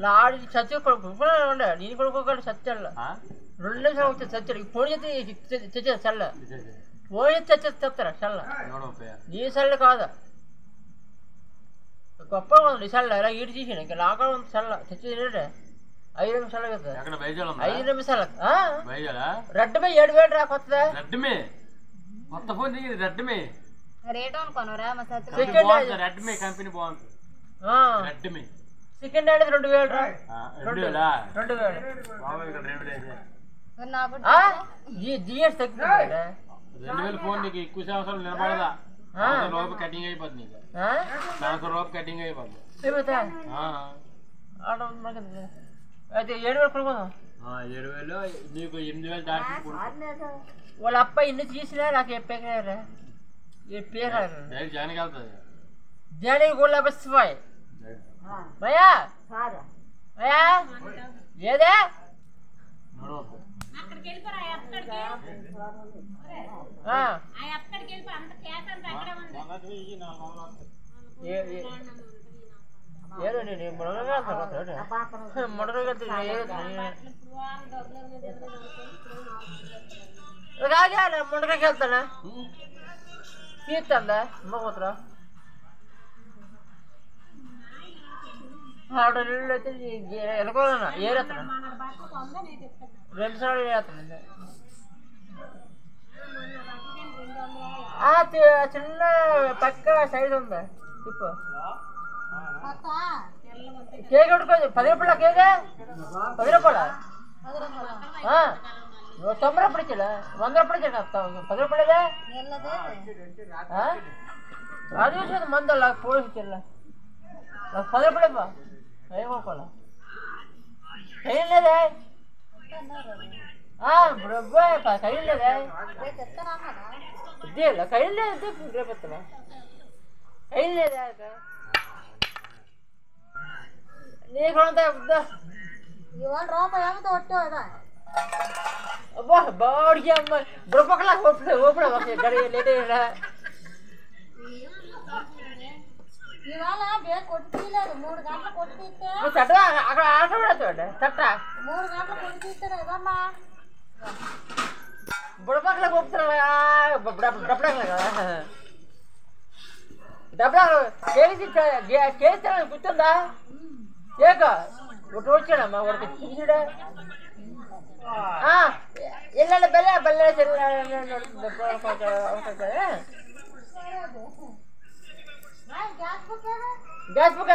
లాడి చచ్చి ఉండే నేను కొడుకోకండి సత్యాల 2 నిమిషాలు వచ్చే సత్యాడు ఫోన్ చేస్తే తెచ్చేది చల్ల ఫోన్ చేస్తే తెచ్చేది చెప్తారా చల్ల నీ చల్ల కాదా గొప్ప ఉంది చల్ల ఇలా ఈడు తీసిన ఇంకా లాగా ఉంది చల్ల తెచ్చేది 5 నిమిషాలు కదా 5 నిమిషాలు రెడ్మే 7,000 రా కొత్తదా రెడ్మే కొత్త ఫోన్ రెడ్మే రేట్ అనుకోనరా రెడ్మే కంపెనీ బాగుంది రెడ్మే సెకండ్ హ్యాండ్ 2,000 రా 2,000 జిఎస్ తగ్గుతుంది 2,000 ఫోన్ నీకు ఎక్కువ సంవత్సరాలు నిలబడదా లోపు కటింగ్ అయిపోతుంది రూపాయి కటింగ్ అయిపోతుంది అయితే 7,000 కొనుక్కుందాం 7,000 నీకు 8,000 దాటి వాళ్ళ అప్ప ఇన్ని తీసినా నాకు చెప్పారా జానికి వెళ్తుంది జానికి కూడా బస్వాయ్ భయా భయా ఏదే ఏదో నేను ముండకాయకి వెళ్తానా తీస్తుందా అమ్మకూతురా నీళ్ళు అయితే వెళ్ళకూడదు ఏరేస్తాను 2 సార్లు ఏరేస్తాను చిన్న పక్క సైజ్ ఉందా తిప్పు కేక్ కొట్టుకోదు 10 రూపాయల కేక్ 10 రూపాయల 90 రూపాయలు ఇచ్చా 100 రూపాయలు ఇచ్చా 10 రూపాయలే అది చూసేది మందు పోలీసు ఇచ్చా నాకు 10 రూపాయలేపా ఏం కొనుక్కోవాలా కయ్యం లేదే కయ్యం లేదే ఇదేలా కయ్యం లేదు రేపు కయ్యం లేదా నీకు అబ్బా బాడికి అమ్మ బుర్రపక్కల ఓపెడ గడి లేట్ చట్ట అక్కడ ఆట పడతాడు చట్ట బుడపక్కల కొప్పుతాడు డబ్బుడక్కల కదా డబ్బులు కేజీ కూర్చుందా కేక ఒకటి వచ్చాడమ్మా ఒకటి చూసాడా ఎల్లాలి బెల్ల బెల్ల గ్యాస్ బుక్